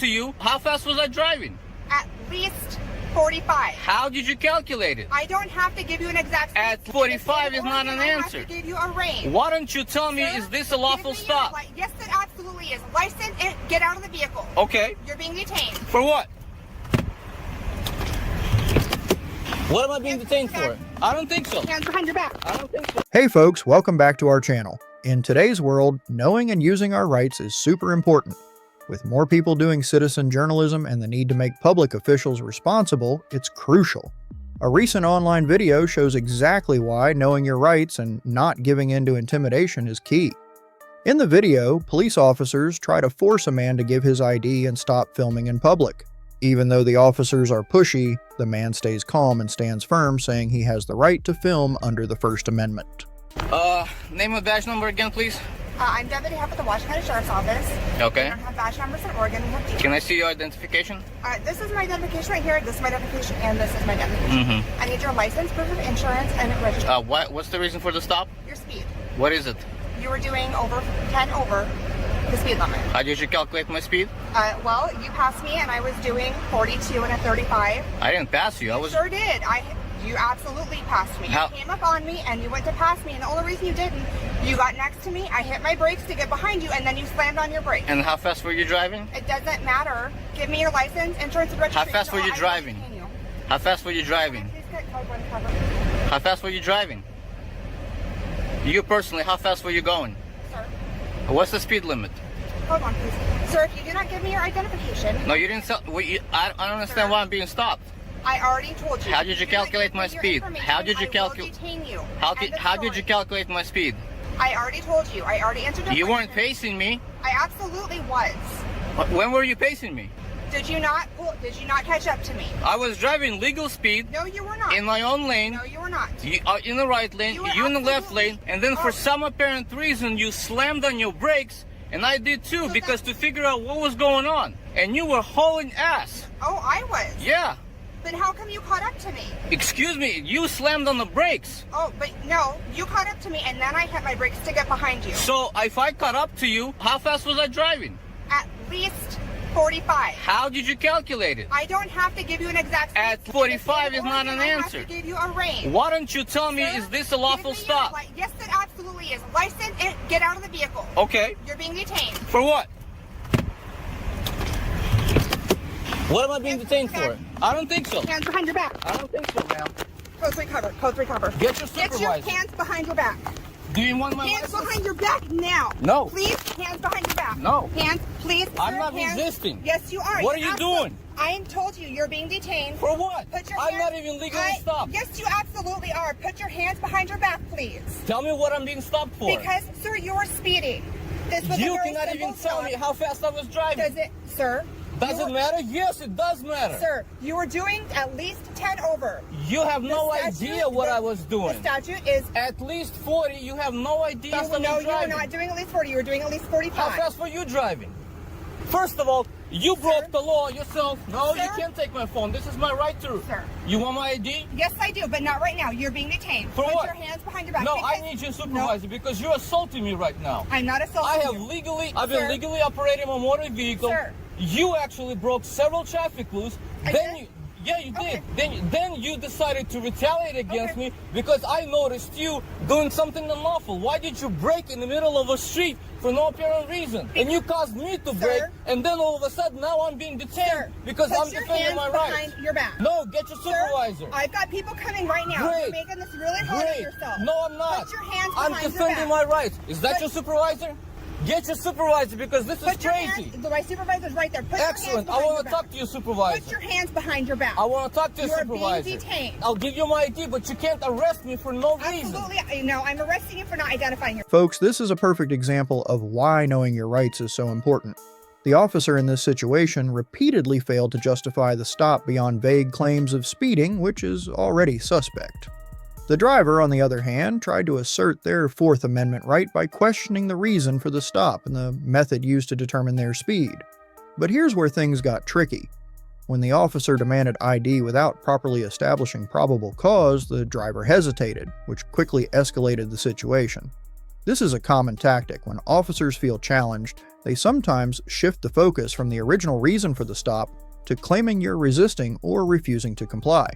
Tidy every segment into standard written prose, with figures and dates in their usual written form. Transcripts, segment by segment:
to you, how fast was I driving? At least 45. How did you calculate it? I don't have to give you an exact speed. At 45 is not an answer. I have to give you a range. Why don't you tell me, Sir, is this a lawful give me your stop? yes, it absolutely is. License and get out of the vehicle. Okay. You're being detained. For what? What am I being detained for? I don't think so. Hands behind your back. I don't think so. Hey folks, welcome back to our channel. In today's world, knowing and using our rights is super important. With more people doing citizen journalism and the need to make public officials responsible, it's crucial. A recent online video shows exactly why knowing your rights and not giving in to intimidation is key. In the video, police officers try to force a man to give his ID and stop filming in public. Even though the officers are pushy, the man stays calm and stands firm, saying he has the right to film under the First Amendment. Name and badge number again, please. I'm Deputy Head with the Washington County Sheriff's Office. Okay. We don't have badge numbers in Oregon. We have these. Can I see your identification? This is my identification right here. This is my identification, and this is my identification. I need your license, proof of insurance, and registration. What's the reason for the stop? Your speed. What is it? You were doing 10 over the speed limit. How did you calculate my speed? Well, you passed me, and I was doing 42 and a 35. I didn't pass you. I was. Sure did. You absolutely passed me. How? You came up on me, and you went to pass me, and the only reason you didn't, you got next to me, I hit my brakes to get behind you, and then you slammed on your brakes. And how fast were you driving? It doesn't matter. Give me your license, insurance, and registration. How fast were you driving? How fast were you driving? Please get code 1 cover. How fast were you driving? You personally, how fast were you going? Sir, What's the speed limit? hold on, please. Sir, if you do not give me your identification. No, you didn't. I don't understand Sir. why I'm being stopped. I already told you. How did you If do not calculate give my me your speed? information, How did you I will calculate? detain you. How End of did you story. calculate my speed? I already told you. I already answered your You weren't question. pacing me. I absolutely was. When were you pacing me? Did you not catch up to me? I was driving legal speed No, you were not. in my own lane. No, you were not. You are in the right lane, You were you in the left absolutely- lane, and then Oh. for some apparent reason you slammed on your brakes, and I did too, So because that- to figure out what was going on. And you were hauling ass. Oh, I was. Yeah. Then how come you caught up to me? Excuse me, you slammed on the brakes. Oh, but no, you caught up to me, and then I hit my brakes to get behind you. So if I caught up to you, how fast was I driving? At least 45. How did you calculate it? I don't have to give you an exact speed. At 45 is not an I answer. have to give you a range. Why don't you tell me, Sir, is this a lawful give me your stop? yes, it absolutely is. License and get out of the vehicle. Okay. You're being detained. For what? What am I being detained for? I don't think so. Hands behind your back. I don't think so, ma'am. Code 3 cover. Code 3 cover. Get your Get your supervisor. hands behind your back. Do you want my Hands license? behind your back now. No. Please, hands behind your back. No. Hands, please. I'm sir, not hands. resisting. Yes, you are. What are you doing? I told you you're being detained. For what? Put your I'm hands, not even legally stopped. Yes, you absolutely are. Put your hands behind your back, please. Tell me what I'm being stopped for. Because, sir, you were speeding. This was a You very cannot simple even tell stop. me how fast I was driving. Does it, sir? Does you it were- matter? Yes, it does matter. Sir, you were doing at least 10 over. You have no The idea statute- what the- I was doing. The statute is. At least 40, you have no idea what I'm No, you were driving. not doing at least 40. You were doing at least How 45. fast were you driving? First of all, you broke the law yourself. No, you Sir? can't take my phone. This is my right to. Sir. You want my ID? Yes, I do, but not right now. You're being detained. For Put what? your hands behind your back. No, because- I need your supervisor because you're assaulting me right now. I'm not assaulting I have you. I've been Sir. legally operating a motor vehicle. Sir. You actually broke several traffic rules. I Then did? you, yeah, you Okay. did. Then you decided to retaliate against Okay. me because I noticed you doing something unlawful. Why did you brake in the middle of a street for no apparent reason? And you caused me to brake, and then all of a sudden now I'm being detained Sir, because put I'm your defending hands my behind rights. your back. No, get your Sir, supervisor. I've got people coming right now. Great. You're making this really hard on Great. yourself. No, I'm not. Put your hands I'm behind your defending back. my rights. Is that Put- your supervisor? Get your supervisor because this is Put your crazy. hands, my supervisor's right there. Put Excellent. your I hands want to behind talk your to your back. supervisor. Put your hands behind your back. I want to talk to your You're supervisor. being detained. I'll give you my ID, but you can't arrest me for no reason. Absolutely. No, I'm arresting you for not identifying your. Folks, this is a perfect example of why knowing your rights is so important. The officer in this situation repeatedly failed to justify the stop beyond vague claims of speeding, which is already suspect. The driver, on the other hand, tried to assert their Fourth Amendment right by questioning the reason for the stop and the method used to determine their speed. But here's where things got tricky. When the officer demanded ID without properly establishing probable cause, the driver hesitated, which quickly escalated the situation. This is a common tactic. When officers feel challenged, they sometimes shift the focus from the original reason for the stop to claiming you're resisting or refusing to comply.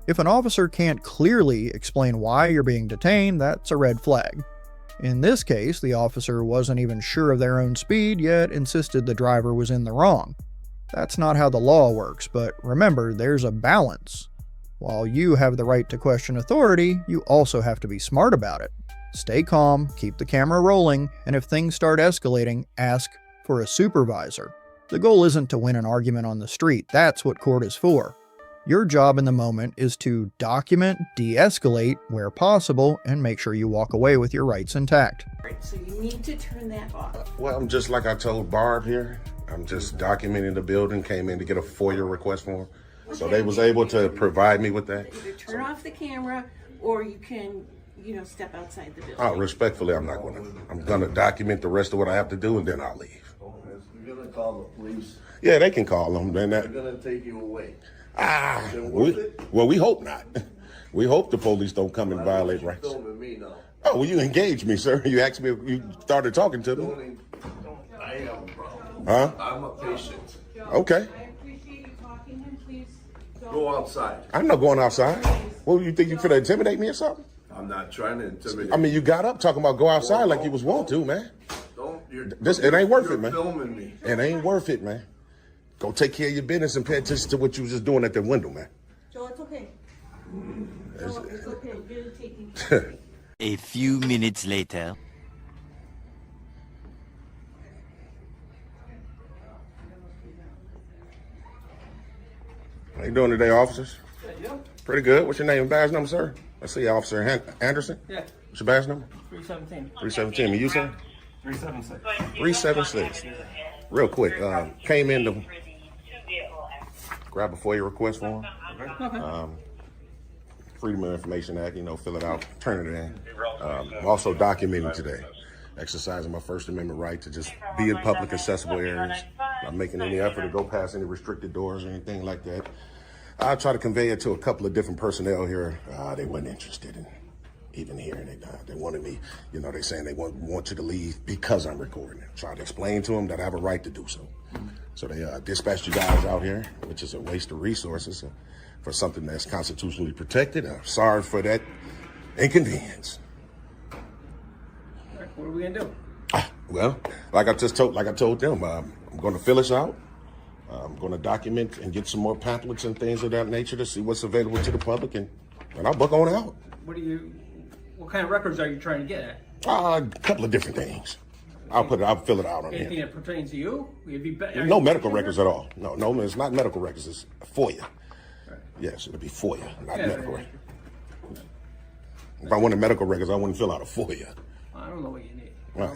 If an officer can't clearly explain why you're being detained, that's a red flag. In this case, the officer wasn't even sure of their own speed, yet insisted the driver was in the wrong. That's not how the law works, but remember, there's a balance. While you have the right to question authority, you also have to be smart about it. Stay calm, keep the camera rolling, and if things start escalating, ask for a supervisor. The goal isn't to win an argument on the street, that's what court is for. Your job in the moment is to document, de-escalate where possible, and make sure you walk away with your rights intact. So you need to turn that off. Well, I'm just like I told Barb here. I'm just documenting the building, came in to get a FOIA request form. So they was able to provide me with that. Either turn off the camera or you can, step outside the building. Oh, respectfully, I'm gonna document the rest of what I have to do and then I'll leave. You're gonna call the police. Yeah, they can call them. Then They're gonna take you away. We hope not. We hope the police don't come and violate rights. Filming me now. Oh, well, you engaged me, sir. You asked me, you started talking to me. I have a problem. Huh? I'm a patient. Okay. I appreciate you talking and please Go outside. I'm not going outside. What, you think you finna intimidate me or something? I'm not trying to intimidate. I mean, you got up talking about go outside like you was want to, man. It ain't worth it, man. You're filming me. It ain't worth it, man. Go take care of your business and pay attention to what you was just doing at the window, man. Joe, it's okay. Joe, it's okay. You're taking. A few minutes later. How you doing today, officers? Pretty good. What's your name and badge number, sir? I see Officer Anderson. Yeah. What's your badge number? 317. 317. And you, sir? 376. 376. Real quick, came in to grab a FOIA request form. Freedom of Information Act, fill it out, turn it in. I'm also documenting today, exercising my First Amendment right to just be in public accessible areas, not making any effort to go past any restricted doors or anything like that. I try to convey it to a couple of different personnel here. They weren't interested in even hearing it. They wanted me, they saying they want you to leave because I'm recording it. Try to explain to them that I have a right to do so. So they dispatched you guys out here, which is a waste of resources for something that's constitutionally protected. I'm sorry for that inconvenience. What are we gonna do? Well, like I told them, I'm going to fill this out. I'm going to document and get some more pamphlets and things of that nature to see what's available to the public, and I'll book on out. What kind of records are you trying to get at? A couple of different things. I'll fill it out on Anything here. that pertains to you? No medical records at all. No, it's not medical records. It's FOIA. Yes, it'll be FOIA, not medical records. If I wanted medical records, I wouldn't fill out a FOIA. I don't know what you need. Well,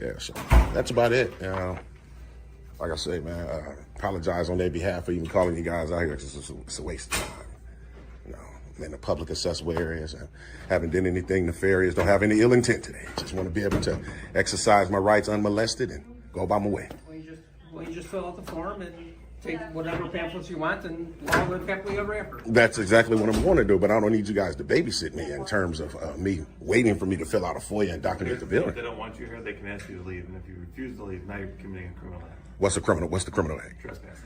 yeah, so that's about it. Like I say, man, I apologize on their behalf for even calling you guys out here. It's a waste of time. I'm in the public accessible areas. I haven't done anything nefarious. Don't have any ill intent today. Just want to be able to exercise my rights unmolested and go about my way. Well, you just fill out the form and take whatever pamphlets you want and log it happily ever after. That's exactly what I'm going to do, but I don't need you guys to babysit me in terms of me waiting for me to fill out a FOIA and document the building. If they don't want you here, they can ask you to leave, and if you refuse to leave, now you're committing a criminal act. What's the criminal act? Trespassing.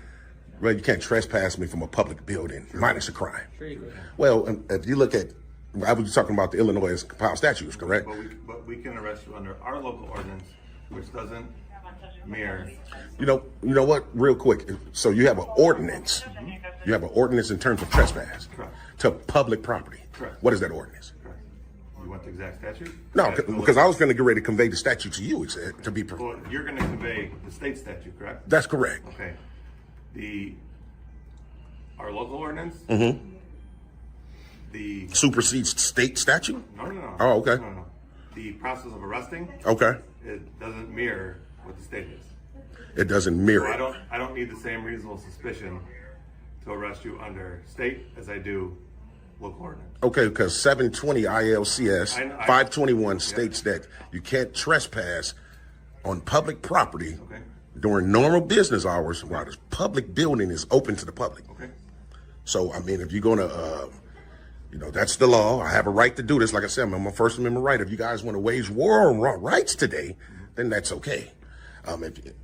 Well, you can't trespass me from a public building, minus a crime. Sure you could. Well, if you look at, I was talking about the Illinois compiled statutes, correct? But we can arrest you under our local ordinance, which doesn't mirror. You know what? Real quick. So you have an ordinance. You have an ordinance in terms of trespass. Correct. To public property. Correct. What is that ordinance? Correct. You want the exact statute? No, because I was going to get ready to convey the statute to you. To be. Well, you're going to convey the state statute, correct? That's correct. Okay. Our local ordinance. The Supersedes state statute. no. Oh, okay. No. The process of arresting. Okay. It doesn't mirror what the state is. It doesn't So mirror. I don't need the same reasonable suspicion to arrest you under state as I do local ordinance. Okay, because 720 ILCS I 521 states that you can't trespass on public property Okay. during normal business hours while this public building is open to the public. Okay. So, I mean, if you're going to You know, that's the law. I have a right to do this. Like I said, I'm a First Amendment right. If you guys want to wage war on rights today, then that's okay.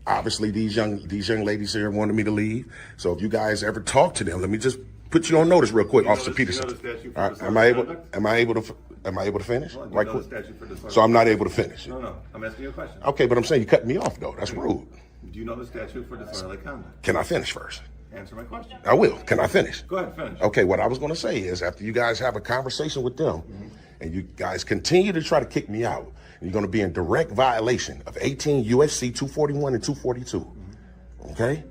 Obviously, these young ladies here wanted me to leave. So if you guys ever talk to them, let me just put you on notice real quick, Officer Peterson. All right, am I able to finish? Right quick. So I'm not able to finish. No, I'm asking you a question. Okay, but I'm saying you cut me off though. That's rude. Do you know the statute for disorderly conduct? Can I finish first? Answer my question. I will. Can I finish? Go ahead, finish. Okay, what I was going to say is after you guys have a conversation with them and you guys continue to try to kick me out, you're going to be in direct violation of 18 USC 241 and 242. Okay?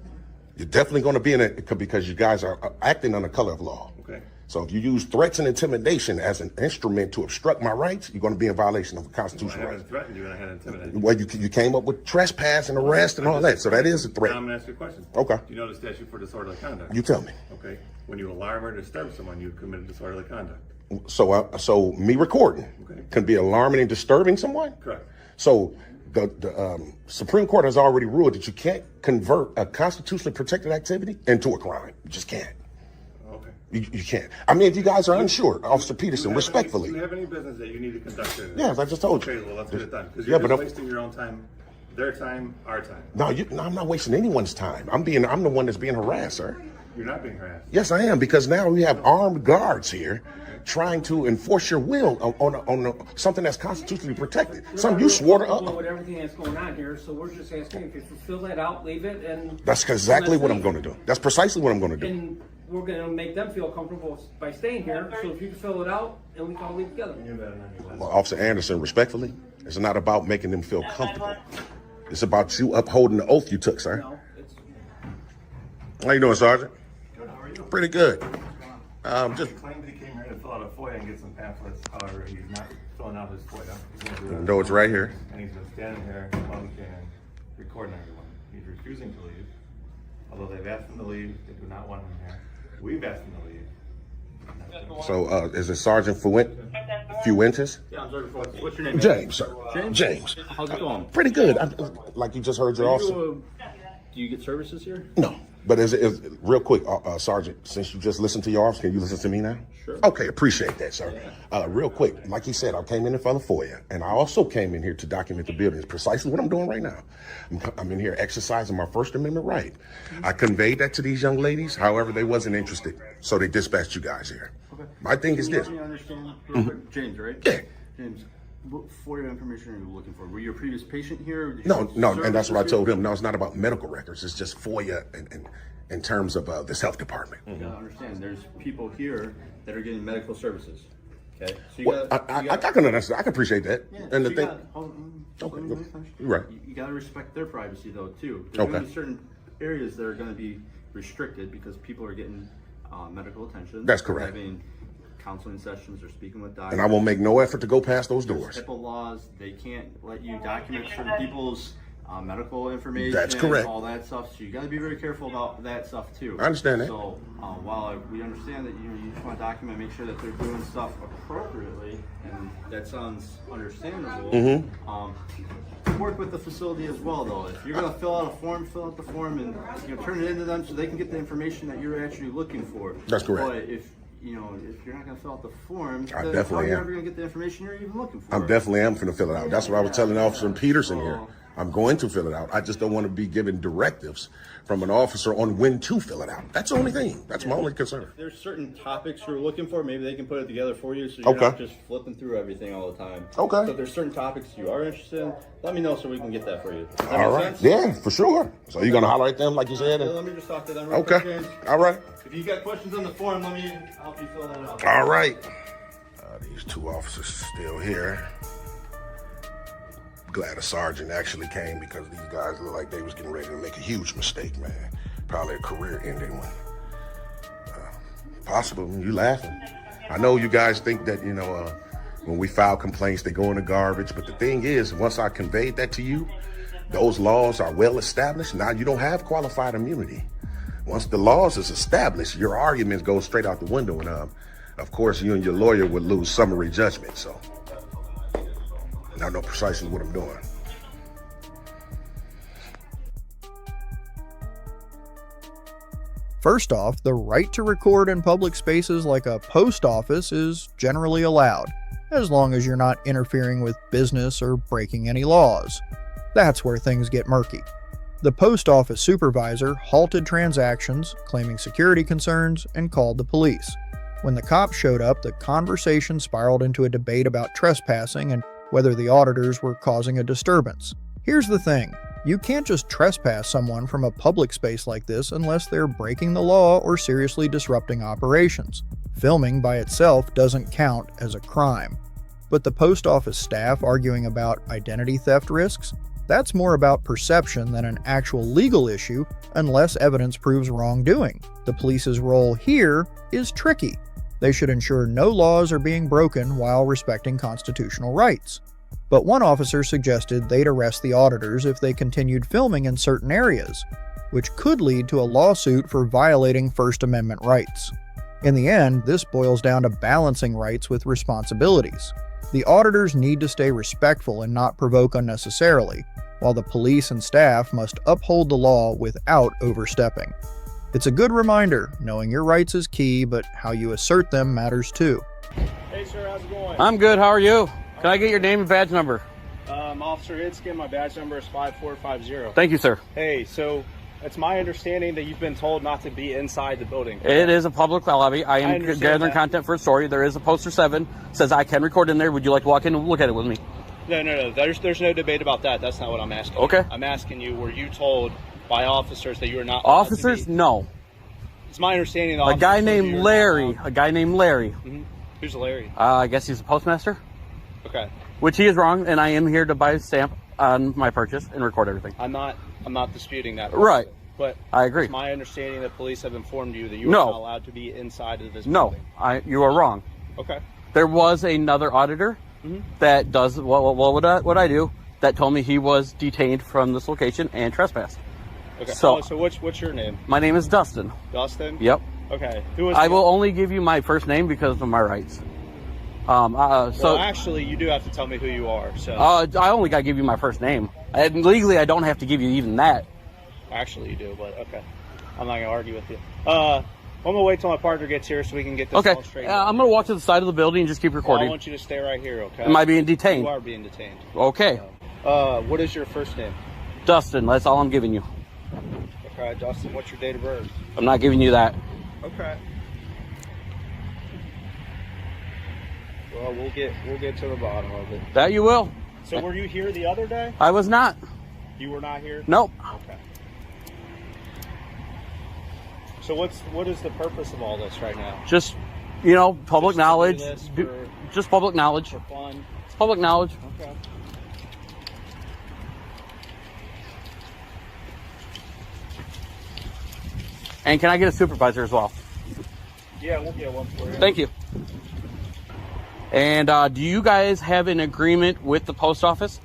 You're definitely going to be in it because you guys are acting under color of law. Okay. So if you use threats and intimidation as an instrument to obstruct my rights, you're going to be in violation of constitutional rights. I haven't threatened you and I haven't intimidated you. Well, you came up with trespass and arrest and all that, so that is a threat. Now I'm going to ask you a question. Okay. Do you know the statute for disorderly conduct? You tell me. Okay. When you alarm or disturb someone, you committed disorderly conduct. So me recording can be alarming and disturbing someone? Correct. So the Supreme Court has already ruled that you can't convert a constitutionally protected activity into a crime. You just can't. Okay. You can't. I mean, if you guys are unsure, Officer Peterson, respectfully. Do you have any business that you need to conduct here? Yes, I just told you. Okay, well, let's get it done. Because Yeah, you're but just wasting your own time, their time, our time. No, I'm not wasting anyone's time. I'm the one that's being harassed, sir. You're not being harassed. Yes, I am, because now we have armed guards here trying to enforce your will on something that's constitutionally protected. Something you swore to with everything that's going on here, so we're just asking if you fill that out, leave it, and That's exactly what I'm going to do. That's precisely what I'm going to do. and we're going to make them feel comfortable by staying here. So if you can fill it out, and we can all leave together. Well, Officer Anderson, respectfully, it's not about making them feel comfortable. It's about you upholding the oath you took, sir. No, it's How you doing, Sergeant? Good, how are you? Pretty good. He claimed he came here to fill out a FOIA and get some pamphlets. However, he's not filling out his FOIA. He's gonna do that. No, it's right here. And he's been standing here while he can, recording everyone. He's refusing to leave. Although they've asked him to leave, they do not want him here. We've asked him to leave. So, is it Sergeant Fuentes? Yeah, I'm sorry for what's your name? James, sir. James. How's it going? Pretty good. Like you just heard your officer. Do you get services here? No. But is real quick, Sergeant, since you just listened to your officer, can you listen to me now? Sure. Okay, appreciate that, sir. Real quick, like he said, I came in for the FOIA, and I also came in here to document the building. It's precisely what I'm doing right now. I'm in here exercising my First Amendment right. I conveyed that to these young ladies. However, they wasn't interested, so they dispatched you guys here. Okay. My thing is this. Let me understand real quick. James, right? Yeah. James, what FOIA information are you looking for? Were you a previous patient here? Did you No, have and that's what I services told here? him. No, it's not about medical records. It's just FOIA in terms of this health department. You gotta understand, there's people here that are getting medical services. Okay, so you Well, gotta, I can understand. I can appreciate that. Yeah, And so the you thing, gotta- hold on, Okay, let me go. finish. You're right. You gotta respect their privacy though too. There's gonna Okay. be certain areas that are gonna be restricted because people are getting medical attention. That's They're correct. having counseling sessions or speaking with doctors. and I will make no effort to go past those There's doors. HIPAA laws, they can't let you document certain people's medical information. That's correct. All that stuff, so you gotta be very careful about that stuff too. I understand that. So, while we understand that you just wanna document, make sure that they're doing stuff appropriately, and that sounds understandable. Work with the facility as well though. If you're gonna fill out a form, fill out the form and turn it into them so they can get the information that you're actually looking for. That's correct. But if you're not gonna fill out the form, I then definitely how are you am. ever gonna get the information you're even looking for? I definitely am going to fill it out. That's what I was telling Officer Peterson here. I'm going to fill it out. I just don't want to be given directives from an officer on when to fill it out. That's the only thing. That's my only concern. There's certain topics you're looking for, maybe they can put it together for you so you're Okay. not just flipping through everything all the time. Okay. So if there's certain topics you are interested in, let me know so we can get that for you. Does that All make right. sense? Yeah, for sure. So you're going to holler at them like you said? Yeah, let me just talk to them real quick, Okay. James. All right. If you got questions on the form, let me help you fill that out. All right. These two officers still here. Glad a sergeant actually came because these guys look like they was getting ready to make a huge mistake, man. Probably a career-ending one. Possible. You laughing. I know you guys think that, when we file complaints, they go in the garbage. But the thing is, once I conveyed that to you, those laws are well established. Now you don't have qualified immunity. Once the laws is established, your arguments go straight out the window. And of course, you and your lawyer would lose summary judgment. So I know precisely what I'm doing. First off, the right to record in public spaces like a post office is generally allowed, as long as you're not interfering with business or breaking any laws. That's where things get murky. The post office supervisor halted transactions, claiming security concerns, and called the police. When the cops showed up, the conversation spiraled into a debate about trespassing and whether the auditors were causing a disturbance. Here's the thing. You can't just trespass someone from a public space like this unless they're breaking the law or seriously disrupting operations. Filming by itself doesn't count as a crime. But the post office staff arguing about identity theft risks? That's more about perception than an actual legal issue unless evidence proves wrongdoing. The police's role here is tricky. They should ensure no laws are being broken while respecting constitutional rights. But one officer suggested they'd arrest the auditors if they continued filming in certain areas, which could lead to a lawsuit for violating First Amendment rights. In the end, this boils down to balancing rights with responsibilities. The auditors need to stay respectful and not provoke unnecessarily, while the police and staff must uphold the law without overstepping. It's a good reminder, knowing your rights is key, but how you assert them matters too. Hey sir, how's it going? I'm good, how are you? Can I get your name and badge number? Officer Hidskin, my badge number is 5450. Thank you, sir. Hey, so it's my understanding that you've been told not to be inside the building. It is a public lobby. I am gathering that. content for a story. There is a poster 7, says I can record in there. Would you like to walk in and look at it with me? No. There's no debate about that. That's not what I'm asking. Okay. I'm asking you, were you told by officers that you were not Officers? No. It's my understanding that A guy named Larry. Mm-hmm. Who's Larry? I guess he's a postmaster. Okay. Which he is wrong, and I am here to buy a stamp on my purchase and record everything. I'm not disputing that. Right. But I agree. It's my understanding that police have informed you that you are not allowed to be inside of this building. No, you are wrong. Okay. There was another auditor that does what would I do that told me he was detained from this location and trespassed. Okay. So what's your name? My name is Dustin. Dustin? Yep. Okay. Who is I will only give you my first name because of my rights. Well, actually, you do have to tell me who you are. So I only got to give you my first name. And legally, I don't have to give you even that. Actually, you do, but okay. I'm not going to argue with you. I'm going to wait till my partner gets here so we can get this all straight. I'm going to walk to the side of the building and just keep recording. Well, I want you to stay right here, okay? Am I being detained? You are being detained. Okay. What is your first name? Dustin, that's all I'm giving you. Okay, Dustin, what's your date of birth? I'm not giving you that. Okay. Well, we'll get to the bottom of it. That you will. So were you here the other day? I was not. You were not here? Nope. Okay. So what is the purpose of all this right now? Just, public knowledge. Just public knowledge. For fun? It's public knowledge. Okay. And can I get a supervisor as well? Yeah, we'll get one for you. Thank you. And do you guys have an agreement with the post office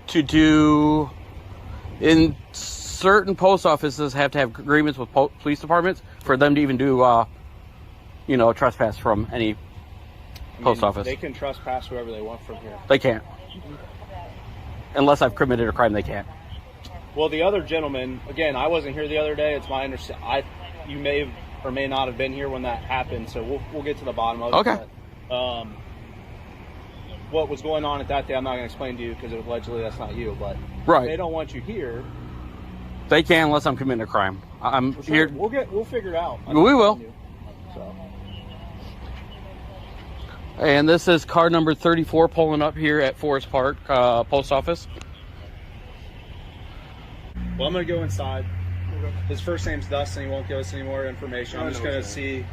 to do, in certain post offices have to have agreements with police departments for them to even do, trespass from any post office? They can trespass whoever they want from here. They can't. Unless I've committed a crime, they can't. Well, the other gentleman, again, I wasn't here the other day. It's my understanding. You may or may not have been here when that happened, so we'll get to the bottom of it. Okay. But, what was going on at that day, I'm not going to explain to you because allegedly that's not you. But right. They don't want you here. They can unless I'm committing a crime. I'm here. We'll figure it out. We will. So. And this is car number 34 pulling up here at Forest Park Post Office. Well, I'm going to go inside. His first name's Dustin. He won't give us any more information. I'm just going to see.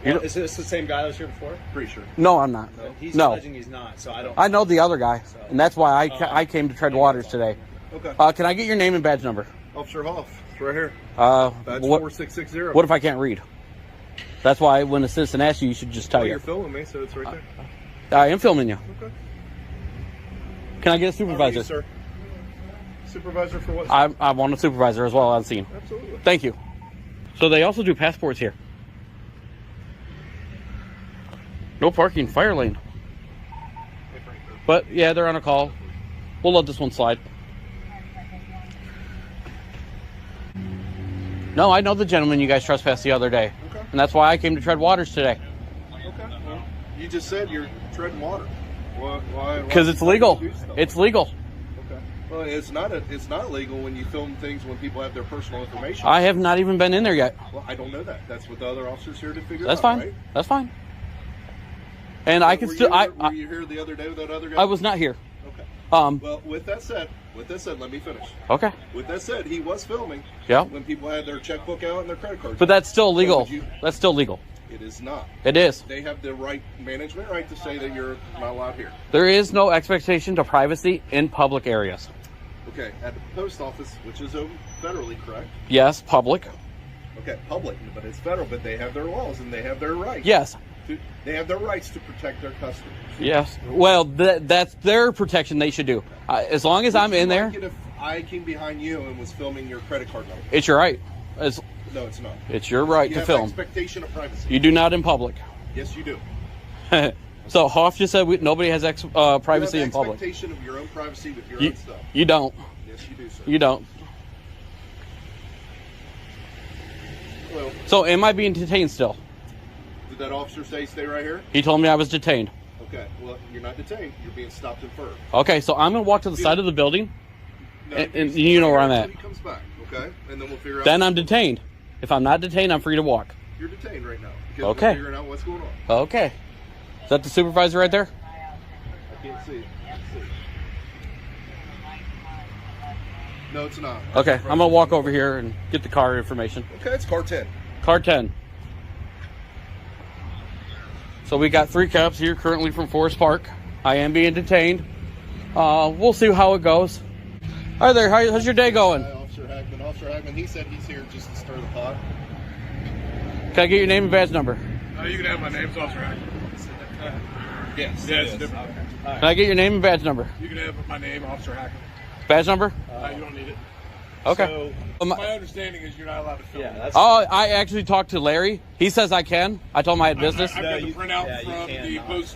Is this the same guy that was here before? Pretty sure. No, I'm not. He's alleging he's not, so I don't. I know the other guy, and that's why I came to tread waters today. Okay. Can I get your name and badge number? Officer Hoff. It's right here. Badge 4660. What if I can't read? That's why when a citizen asks you, you should just tell you. You're filming me, so it's right there. I am filming you. Okay. Can I get a supervisor? You, sir. Supervisor for what? I want a supervisor as well on scene. Absolutely. Thank you. So they also do passports here. No parking, fire lane. But yeah, they're on a call. We'll let this one slide. No, I know the gentleman you guys trespassed the other day. Okay. And that's why I came to tread waters today. Okay. Well, you just said you're treading water. Why? Because it's legal. It's legal. Okay. Well, it's not legal when you film things when people have their personal information. I have not even been in there yet. Well, I don't know that. That's what the other officers here to figure That's out. fine. Right? That's fine. And I can Were still. Were you here the other day with that other guy? I was not here. Okay. Well, with that said, let me finish. Okay. With that said, he was filming. Yeah. When people had their checkbook out and their credit cards. But that's still legal. So That's still legal. it is not. It is. They have the management right to say that you're not allowed here. There is no expectation to privacy in public areas. Okay, at the post office, which is federally correct. Yes, public. Okay, public, but it's federal. But they have their laws and they have their rights. Yes. They have their rights to protect their customers. Yes. Well, that's their protection they should do. As long as I'm in there. Like it if I came behind you and was filming your credit card number? It's your right. No, it's not. It's your right you to have film. Expectation of privacy. You do not in public. Yes, you do. So Hoff just said nobody has privacy you have in public. Expectation of your own privacy with your own stuff. You don't. Yes, you do, sir. You don't. Well, so am I being detained still? Did that officer say stay right here? He told me I was detained. Okay, well, you're not detained. You're being stopped and furred. Okay, so I'm going to walk to the side of the building, No, and you know where I'm at. He comes back, okay? And then we'll figure out. Then I'm detained. If I'm not detained, I'm free to walk. You're detained right now. Because Okay. we're figuring out what's going on. Okay. Is that the supervisor right there? I can't see it. No, it's not. Okay, I'm going to walk over here and get the car information. Okay, it's car 10. Car 10. So we got 3 cops here currently from Forest Park. I am being detained. We'll see how it goes. Hi there, how's your day going? Officer Hackman. Officer Hackman, he said he's here just to stir the pot. Can I get your name and badge number? You can have my name, Officer Hackman. Yes. Yes. Okay. Can I get your name and badge number? You can have my name, Officer Hackman. Badge number? You don't need it. Okay. So, my understanding is you're not allowed to film. Yeah, that's. Oh, I actually talked to Larry. He says I can. I told him I had business. I've got the printout from the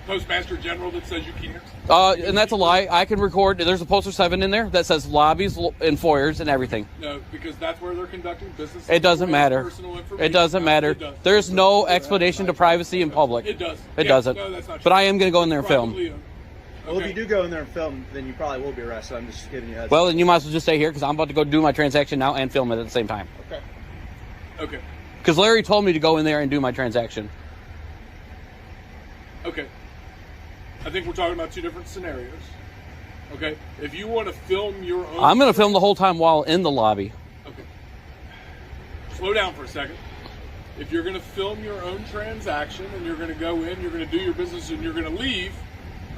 Postmaster General that says you can't. And that's a lie. I can record. There's a poster 7 in there that says lobbies and foyers and everything. No, because that's where they're conducting business. It doesn't matter. It doesn't matter. Does. There's no explanation to privacy in public. It does. It doesn't. No, that's not but true. I am going to go in there and film. Well, if you do go in there and film, then you probably will be arrested. I'm just giving you a heads Well, then you might as well just stay here because I'm about to go do my transaction now and film it at the same time. Okay. Okay. Because Larry told me to go in there and do my transaction. Okay. I think we're talking about 2 different scenarios. Okay. If you want to film your own. I'm going to film the whole time while in the lobby. Okay. Slow down for a second. If you're going to film your own transaction and you're going to go in, you're going to do your business and you're going to leave.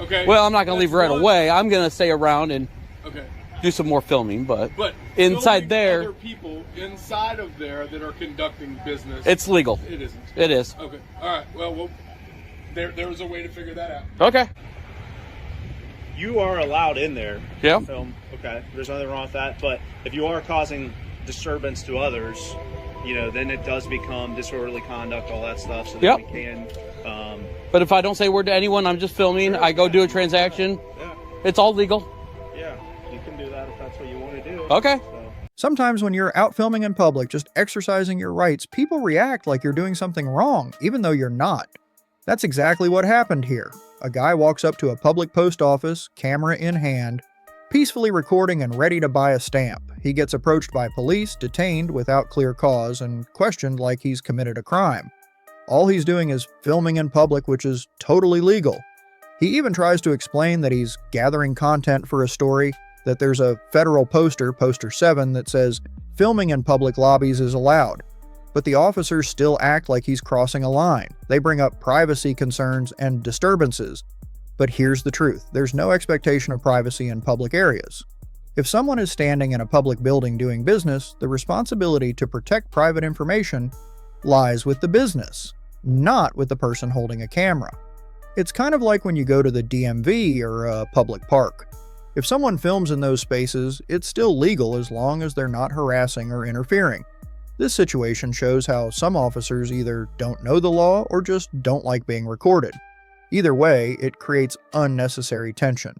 Okay. Well, I'm not going to leave right away. I'm going to stay around and okay. do some more filming, but filming inside there, other people inside of there that are conducting business. it's legal. It isn't. It is. Okay. All right. Well, there was a way to figure that out. Okay. You are allowed in there Yeah. to film. Okay. There's nothing wrong with that. But if you are causing disturbance to others, then it does become disorderly conduct, all that stuff. So that we can. But if I don't say a word to anyone, I'm just filming. I go do a transaction. Yeah. It's all legal. Yeah. You can do that if that's what you want to do. Okay. Sometimes when you're out filming in public, just exercising your rights, people react like you're doing something wrong, even though you're not. That's exactly what happened here. A guy walks up to a public post office, camera in hand, peacefully recording and ready to buy a stamp. He gets approached by police, detained without clear cause, and questioned like he's committed a crime. All he's doing is filming in public, which is totally legal. He even tries to explain that he's gathering content for a story, that there's a federal poster, poster 7, that says filming in public lobbies is allowed. But the officers still act like he's crossing a line. They bring up privacy concerns and disturbances. But here's the truth. There's no expectation of privacy in public areas. If someone is standing in a public building doing business, the responsibility to protect private information lies with the business, not with the person holding a camera. It's kind of like when you go to the DMV or a public park. If someone films in those spaces, it's still legal as long as they're not harassing or interfering. This situation shows how some officers either don't know the law or just don't like being recorded. Either way, it creates unnecessary tension.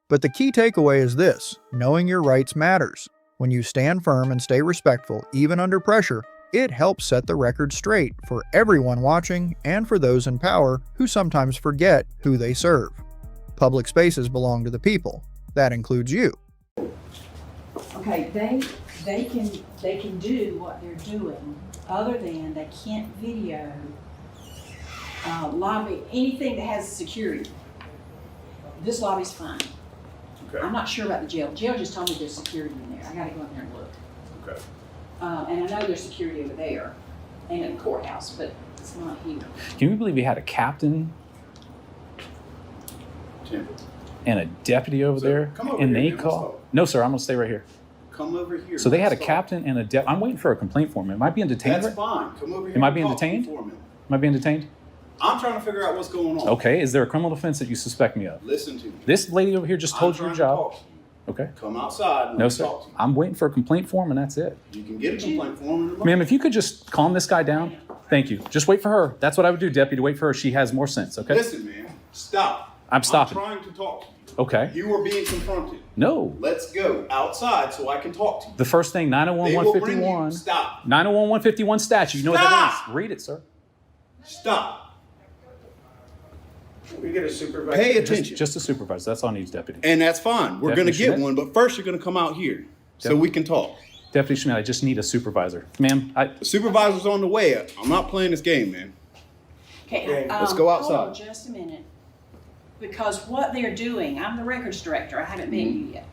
But the key takeaway is this: knowing your rights matters. When you stand firm and stay respectful, even under pressure, it helps set the record straight for everyone watching and for those in power who sometimes forget who they serve. Public spaces belong to the people. That includes you. Okay, they can do what they're doing, other than they can't video lobby, anything that has security. This lobby's fine. Okay. I'm not sure about the jail. Jail just told me there's security in there. I gotta go in there and look. Okay. And I know there's security over there and in the courthouse, but it's not here. Can you believe we had a captain and a deputy over there? Come over and here, they man. call? No, sir, I'm gonna stay right here. Come over here. So they had a Let's talk. captain and a deputy. I'm waiting for a complaint form. Am I being detained? That's fine. Come over here. Am I and being talk to me detained? for a minute. Am I being detained? I'm trying to figure out what's going on. Okay, is there a criminal offense that you suspect me of? Listen to me. This lady over here just told you your I'm trying to job. talk to you. Okay. Come outside and No, let's sir. talk to you. I'm waiting for a complaint form and that's it. You can get a complaint form. Ma'am, if you could just calm this guy down. Thank you. Just wait for her. That's what I would do, deputy. Wait for her. She has more sense, okay? Listen, man. Stop. I'm stopping. I'm trying to talk to you. Okay. You are being confronted. No. Let's go outside so I can talk to you. The first thing, They will bring you. 901-151. Stop. 901-151 statute. You know what that Stop. is? Read it, sir. Stop. We get a supervisor. Pay attention. Just a supervisor. That's all I need, deputy. And that's fine. We're going to Deputy get Schmidt? one, but first you're going to come out here so we can talk. Deputy Schmidt, I just need a supervisor. Ma'am, The supervisor's on the way. I'm not playing this game, man. Okay, Let's go outside. Hold on just a minute. Because what they're doing, I'm the records director, I haven't met you yet.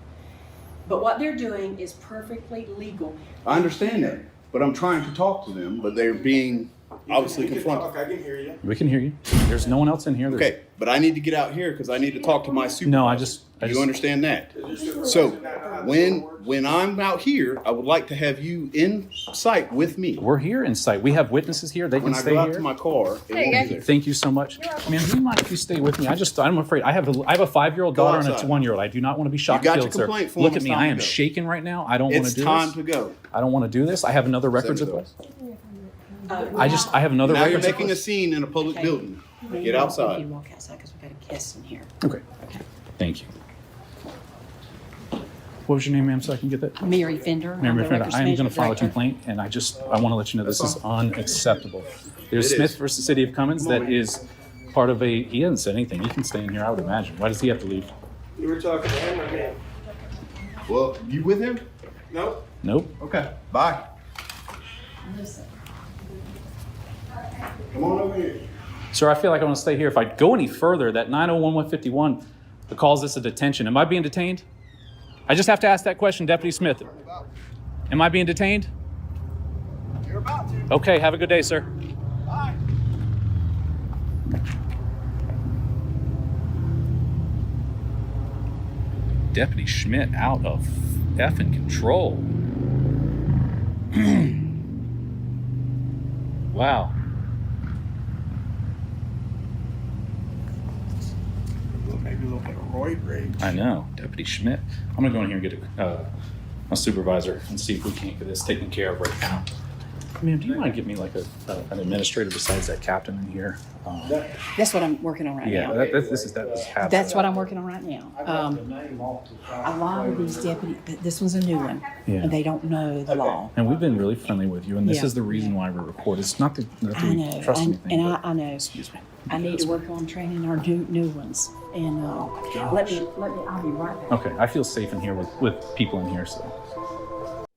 But what they're doing is perfectly legal. I understand that, but I'm trying to talk to them, but they're being obviously confronted. I can hear you. we can hear you. There's no one else in here. Okay, but I need to get out here because I need to talk to my supervisor. No, I just You understand that? So when I'm out here, I would like to have you in sight with me. We're here in sight. We have witnesses here. They When can I stay go out here. to my car, it There you won't go. be there. Thank you so much. Ma'am, do you mind if you stay with me? I'm afraid. I have a 5-year-old Go daughter and a outside. 1-year-old. I do not want to be shot You got and your killed, sir. complaint form. Look at It's me. time I to am go. shaking right now. I don't want It's to do time this. to go. I don't want to do this. I have another records Send me request. I have another Now you're records making a request. scene in a public Okay. building. You Get can outside. walk outside because we've got a guest in here. Okay. Thank you. What was your name, ma'am, so I can get that? Mary Fender. I'm Ma'am, the I am records going to management file a director. complaint, and I want to let you know this is unacceptable. There's It Smith is. versus City of Cummins that is part of a. He hasn't said anything. He can stay in here, I would imagine. Why does he have to leave? You were talking to him or me? Well, you with him? Nope. Nope. Okay. Bye. Listen. Come on over here. Sir, I feel like I want to stay here. If I go any further, that 901-151 calls this a detention. Am I being detained? I just have to ask that question, Deputy Smith. Am I being detained? You're about to. Okay, have a good day, sir. Bye. Deputy Schmidt out of effing control. Wow. Maybe a little bit of roid rage. I know, Deputy Schmidt. I'm gonna go in here and get a supervisor and see if we can't get this taken care of right now. Ma'am, do you mind giving me like an administrator besides that captain in here? That's what I'm working on right Yeah, now. that was happening. That's what I'm working on right now. A lot of these deputies, this one's a new one, Yeah. and they don't know the law. And we've been really friendly with you, and this Yeah. is the reason why we record. It's not that I we know, trust and, anything. and but- I know. Excuse me. I need to work on training our new ones. And let me, I'll be right back. Okay, I feel safe in here with people in here, so.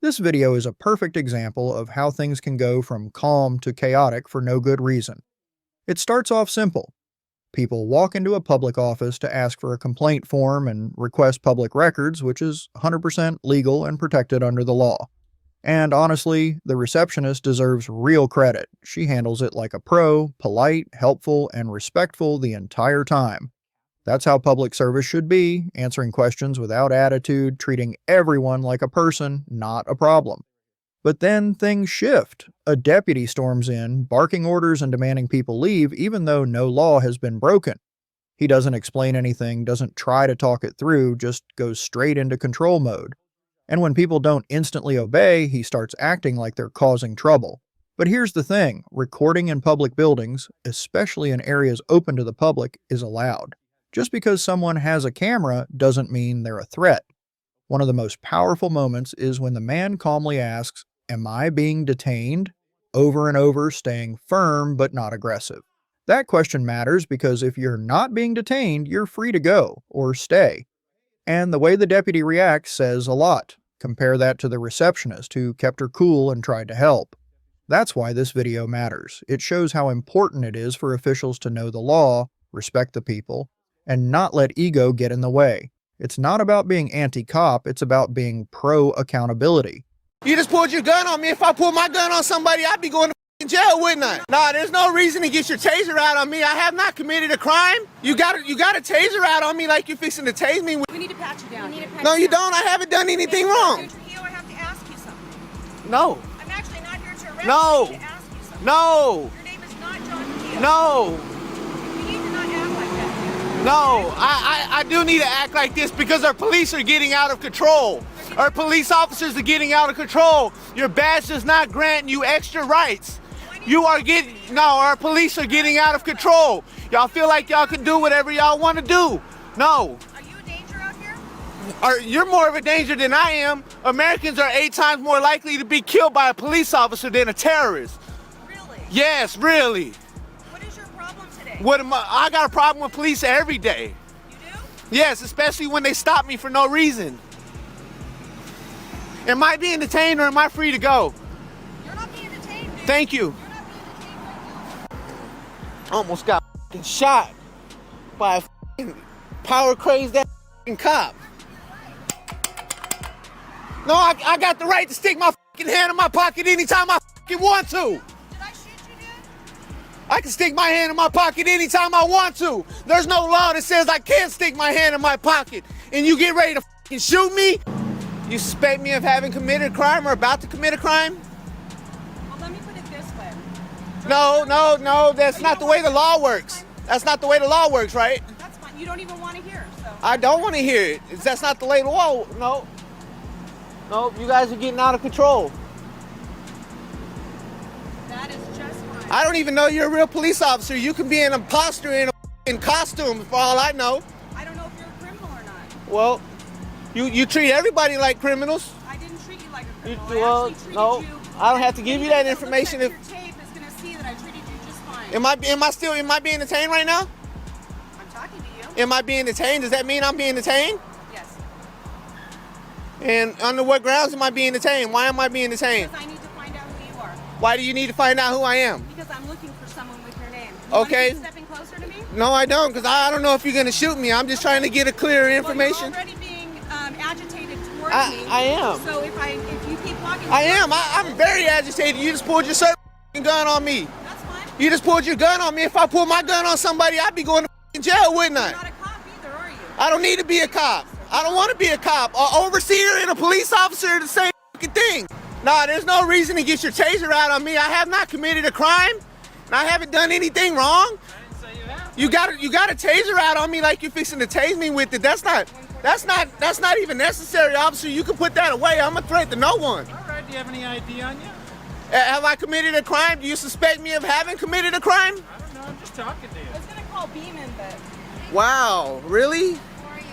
This video is a perfect example of how things can go from calm to chaotic for no good reason. It starts off simple. People walk into a public office to ask for a complaint form and request public records, which is 100% legal and protected under the law. And honestly, the receptionist deserves real credit. She handles it like a pro, polite, helpful, and respectful the entire time. That's how public service should be, answering questions without attitude, treating everyone like a person, not a problem. But then things shift. A deputy storms in, barking orders and demanding people leave, even though no law has been broken. He doesn't explain anything, doesn't try to talk it through, just goes straight into control mode. And when people don't instantly obey, he starts acting like they're causing trouble. But here's the thing, recording in public buildings, especially in areas open to the public, is allowed. Just because someone has a camera doesn't mean they're a threat. One of the most powerful moments is when the man calmly asks, "Am I being detained?" over and over, staying firm but not aggressive. That question matters because if you're not being detained, you're free to go or stay. And the way the deputy reacts says a lot. Compare that to the receptionist who kept her cool and tried to help. That's why this video matters. It shows how important it is for officials to know the law, respect the people, and not let ego get in the way. It's not about being anti-cop, it's about being pro-accountability. You just pulled your gun on me. If I pulled my gun on somebody, I'd be going to jail, wouldn't I? Nah, there's no reason to get your taser out on me. I have not committed a crime. You got a taser out on me like you're fixing to tase me. We need to pat you down. No, you don't. I haven't done anything wrong. I have to ask you something. No. I'm actually not here to arrest No. you. To ask you something. No. Your name is not John Keo. No. You need to not act like that. No. I do need to act like this because our police are getting out of control. Our police officers are getting out of control. Your badge does not grant you extra rights. Our police are getting out of control. Y'all feel like y'all can do whatever y'all want to do. No. Are you a danger out here? You're more of a danger than I am. Americans are 8 times more likely to be killed by a police officer than a terrorist. Really? Yes, really. What is your problem today? I got a problem with police every day. You do? Yes, especially when they stop me for no reason. Am I being detained or am I free to go? You're not being detained, dude. Thank you. Almost got shot by a power crazed cop. No, I got the right to stick my hand in my pocket anytime I want to. Did I shoot you, dude? I can stick my hand in my pocket anytime I want to. There's no law that says I can't stick my hand in my pocket. And you get ready to shoot me? You suspect me of having committed a crime or about to commit a crime? Well, let me put it this way. No, that's not the way the law works. That's not the way the law works, right? That's fine. You don't even want to hear, so. I don't want to hear it. That's not the way the law. No, you guys are getting out of control. That is just fine. I don't even know you're a real police officer. You can be an imposter in costume for all I know. I don't know if you're a criminal or not. Well, you treat everybody like criminals. I didn't treat you like a criminal. Well, I actually treated no, you. I don't have to give you that information. Your tape is going to see that I treated you just fine. Am I being detained right now? I'm talking to you. Am I being detained? Does that mean I'm being detained? Yes. And under what grounds am I being detained? Why am I being detained? Because I need to find out who you are. Why do you need to find out who I am? Because I'm looking for someone with your name. Okay. You stepping closer to me? No, I don't, because I don't know if you're going to shoot me. I'm just trying to get a clear information. Well, you're already being agitated towards me. I am. So if you keep walking. I am. I'm very agitated. You just pulled your gun on me. That's fine. You just pulled your gun on me. If I pulled my gun on somebody, I'd be going to jail, wouldn't I? You're not a cop either, are you? I don't need to be a cop. I don't want to be a cop. An overseer and a police officer are the same thing. Nah, there's no reason to get your taser out on me. I have not committed a crime. And I haven't done anything wrong. You got a taser out on me like you're fixing to tase me with it. That's not even necessary, officer. You can put that away. I'm a threat to no one. All right, do you have any ID on you? Have I committed a crime? Do you suspect me of having committed a crime? I don't know, I'm just talking to you. I was going to call Beeman, but. Wow, really? How are you?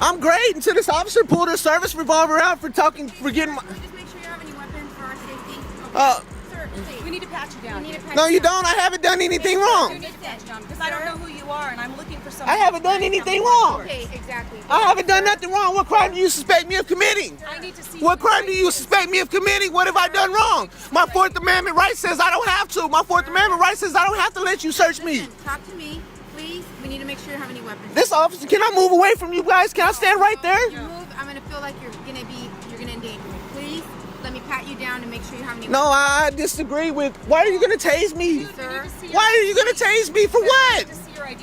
I'm great until this officer pulled her service revolver out for getting my... Can we just make sure you don't have any weapons for our safety? Sir, please. We need to pat you down. No, you don't. I haven't done anything wrong. You need to pat you down because I don't know who you are and I'm looking for someone. I haven't done anything wrong. Okay, exactly. I haven't done nothing wrong. What crime do you suspect me of committing? I need to see. What crime do you suspect me of committing? What have I done wrong? My Fourth Amendment right says I don't have to. My Fourth Amendment right says I don't have to let you search me. Listen, talk to me, please. We need to make sure you don't have any weapons. This officer, can I move away from you guys? Can I stand right there? If you move, I'm gonna feel like you're gonna endanger me. Please, let me pat you down and make sure you have any No, weapons. I disagree with. Why are you gonna tase me? Sir, Why are you gonna tase me for what?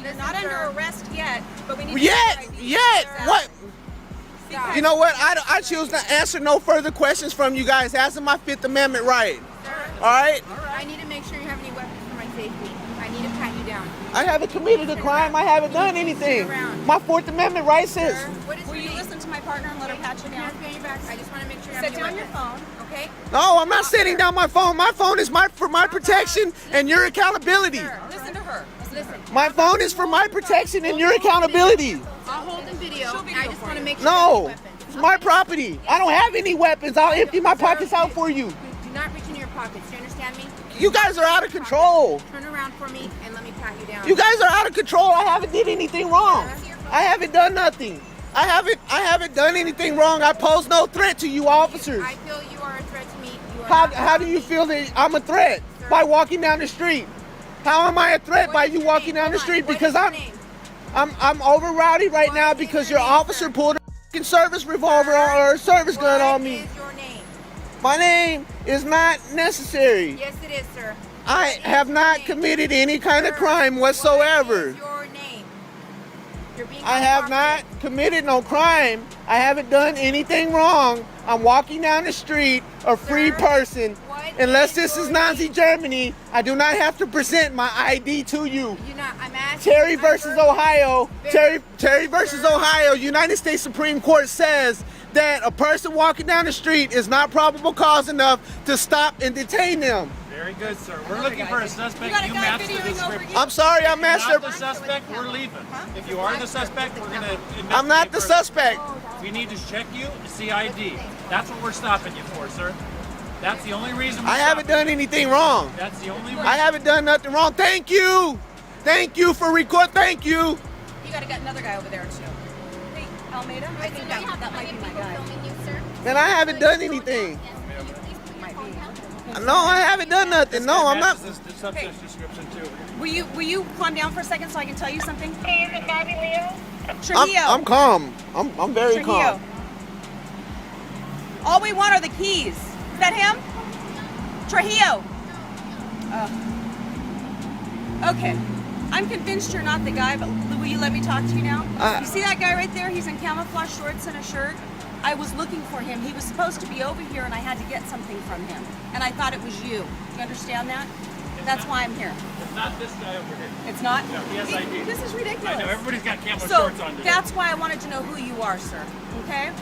You're not under arrest yet, but we need to Yet, what? You know what? I choose to answer no further questions from you guys. That's my Fifth Amendment right. All right? I need to make sure you have any weapons for my safety. I need to pat you down. I haven't committed a crime. I haven't done anything. My Fourth Amendment right says. Will you listen to my partner and let her pat you down? I just want to make sure you have Sit any down your weapons. phone. Okay? No, I'm not sitting down my phone. My phone is for my protection and your accountability. Listen to her. Listen. My phone is for my protection and your accountability. I'll hold the video. I just want to make sure No. you have any weapons. That's my property. I don't have any weapons. I'll empty my pockets out for you. Do not reach into your pockets. Do you understand me? You guys are out of control. Turn around for me and let me pat you down. You guys are out of control. I haven't did anything wrong. I haven't done nothing. I haven't done anything wrong. I pose no threat to you officers. I feel you are a threat to me. You are How do you feel that I'm a threat? By walking down the street. How am I a threat by you walking down the street? Because I'm over rowdy right now because your officer pulled a f***ing service revolver or a service gun on me. What is your name? My name is not necessary. Yes, it is, sir. I have not committed any kind of crime whatsoever. What is your name? You're being I have not committed no crime. I haven't done anything wrong. I'm walking down the street, a free person. Unless this is Nazi Germany, I do not have to present my ID to you. I'm asking. Terry versus Ohio. Terry versus Ohio. United States Supreme Court says that a person walking down the street is not probable cause enough to stop and detain them. Very good, sir. We're looking for a suspect. You match the description. I'm sorry, I'm If you're master. not the suspect, we're leaving. If you are the suspect, we're going to I'm not the suspect. We need to check you to see ID. That's what we're stopping you for, sir. That's the only reason we're I haven't done anything wrong. That's the only reason. I haven't done nothing wrong. Thank you. Thank you for record. Thank you. You got another guy over there too. Hey, Almeida, I think that might be my guy. Man, I haven't done anything. No, I haven't done nothing. No, I'm not. The subject description too. Will you calm down for a second so I can tell you something? Hey, is it Bobby Leo? Trujillo. I'm calm. I'm very Trujillo. calm. All we want are the keys. Is that him? Trujillo. Okay. I'm convinced you're not the guy, but will you let me talk to you now? You see that guy right there? He's in camouflage shorts and a shirt. I was looking for him. He was supposed to be over here and I had to get something from him. And I thought it was you. Do you understand that? That's why I'm here. It's not this guy over here. It's not? No, he has ID. This is ridiculous. I know, everybody's got camo So shorts on today. that's why I wanted to know who you are, sir. Okay?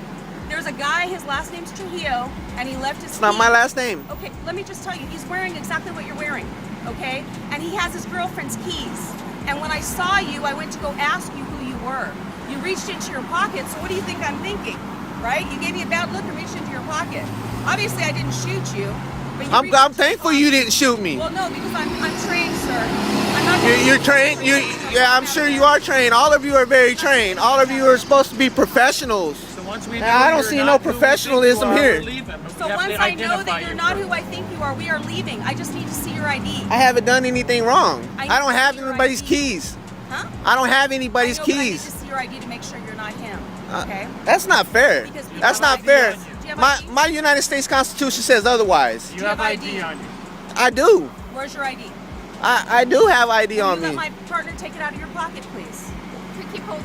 There's a guy, his last name's Trujillo, and he left his It's not my last name. Okay, let me just tell you, he's wearing exactly what you're wearing, okay? And he has his girlfriend's keys. And when I saw you, I went to go ask you who you were. You reached into your pocket, so what do you think I'm thinking? Right? You gave me a bad look and reached into your pocket. Obviously, I didn't shoot you. But you reached I'm into your thankful pocket. you didn't shoot me. Well, no, because I'm trained, sir. I'm not You're trained. Yeah, I'm sure you are trained. All of you are very trained. All of you are supposed to be professionals. Once we I don't see no professionalism here. So once I know that you're not who I think you are, we are leaving. I just need to see your ID. I haven't done anything wrong. I I don't need to have see your anybody's ID. keys. Huh? I don't have anybody's I know, but I need keys. to see your ID to make sure you're not him. Okay? That's not fair. Because we That's have not ID fair. on you. Do you have My United States Constitution says otherwise. You have ID on you. I do. Where's your ID? I do have ID Will on you me. let my partner take it out of your pocket, please?